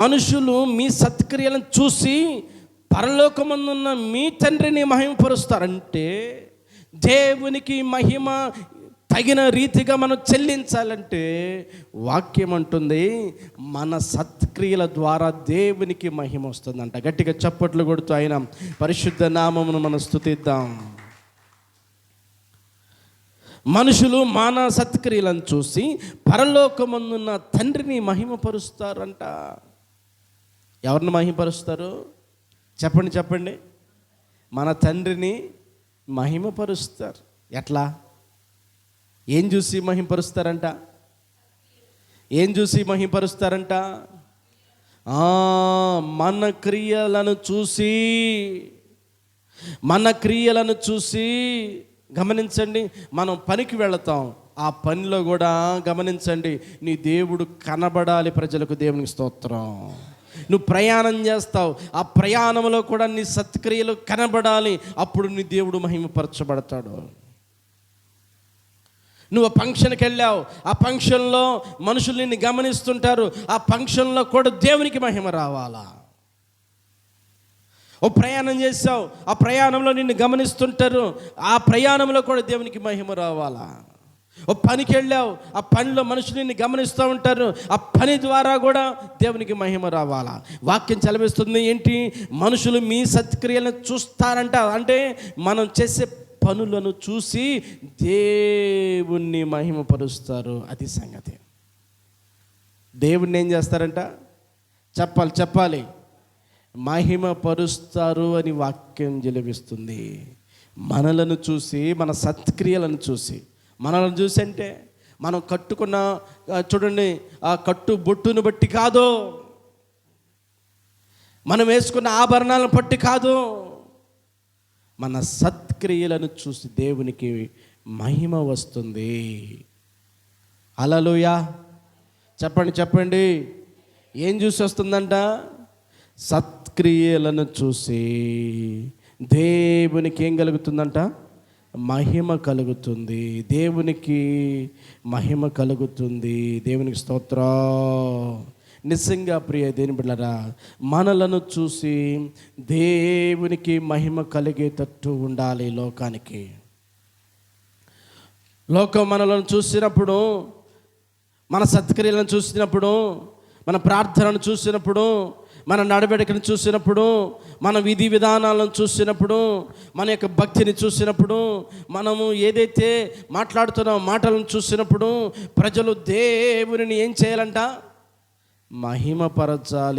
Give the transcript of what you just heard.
మనుషులు మీ సత్క్రియలను చూసి పరలోకమందున్న మీ తండ్రిని మహిమపరుస్తారంటే, దేవునికి మహిమ తగిన రీతిగా మనం చెల్లించాలంటే వాక్యం అంటుంది మన సత్క్రియల ద్వారా దేవునికి మహిమ వస్తుందంట. గట్టిగా చప్పట్లు కొడుతూ ఆయన పరిశుద్ధ నామమును మనం స్తుతిద్దాం. మనుషులు మన సత్క్రియలను చూసి పరలోకమందున్న తండ్రిని మహిమపరుస్తారంట. ఎవరిని మహిమపరుస్తారు? చెప్పండి. మన తండ్రిని మహిమపరుస్తారు. ఎట్లా? ఏం చూసి మహిమపరుస్తారంట? మన క్రియలను చూసి. గమనించండి, మనం పనికి వెళతాం, ఆ పనిలో కూడా గమనించండి, నీ దేవుడు కనబడాలి ప్రజలకు. దేవునికి స్తోత్రం. నువ్వు ప్రయాణం చేస్తావు, ఆ ప్రయాణంలో కూడా నీ సత్క్రియలు కనబడాలి. అప్పుడు నీ దేవుడు మహిమపరచబడతాడు. నువ్వు ఫంక్షన్కి వెళ్ళావు, ఆ ఫంక్షన్లో మనుషులు నిన్ను గమనిస్తుంటారు, ఆ ఫంక్షన్లో కూడా దేవునికి మహిమ రావాలా. ఓ ప్రయాణం చేసావు, ఆ ప్రయాణంలో నిన్ను గమనిస్తుంటారు, ఆ ప్రయాణంలో కూడా దేవునికి మహిమ రావాలా. ఓ పనికి వెళ్ళావు, ఆ పనిలో మనుషులు నిన్ను గమనిస్తూ ఉంటారు, ఆ పని ద్వారా కూడా దేవునికి మహిమ రావాలా. వాక్యం చదివిస్తుంది ఏంటి? మనుషులు మీ సత్క్రియలను చూస్తారంట. అంటే మనం చేసే పనులను చూసి దేవుణ్ణి మహిమపరుస్తారు. అది సంగతి. దేవుణ్ణి ఏం చేస్తారంట? చెప్పాలి. మహిమపరుస్తారు అని వాక్యం జలవిస్తుంది. మనలను చూసి, మన సత్క్రియలను చూసి. మనలను చూసి అంటే మనం కట్టుకున్న, చూడండి, ఆ కట్టు బొట్టును బట్టి కాదు, మనం వేసుకున్న ఆభరణాలను బట్టి కాదు, మన సత్క్రియలను చూసి దేవునికి మహిమ వస్తుంది. హల్లెలూయా. చెప్పండి. ఏం చూసి వస్తుందంట? సత్క్రియలను చూసి దేవునికి ఏం కలుగుతుందంట? మహిమ కలుగుతుంది. దేవునికి మహిమ కలుగుతుంది. దేవునికి స్తోత్రం. నిజంగా ప్రియ దేవుని బిడ్డలారా, మనలను చూసి దేవునికి మహిమ కలిగేటట్టు ఉండాలి. లోకం మనలను చూసినప్పుడు, మన సత్క్రియలను చూసినప్పుడు, మన ప్రార్థనను చూసినప్పుడు, మన నడవడికను చూసినప్పుడు, మన విధి విధానాలను చూసినప్పుడు, మన యొక్క భక్తిని చూసినప్పుడు, మనము ఏదైతే మాట్లాడుతున్న మాటలను చూసినప్పుడు ప్రజలు దేవునిని ఏం చేయాలంట? మహిమపరచాలి.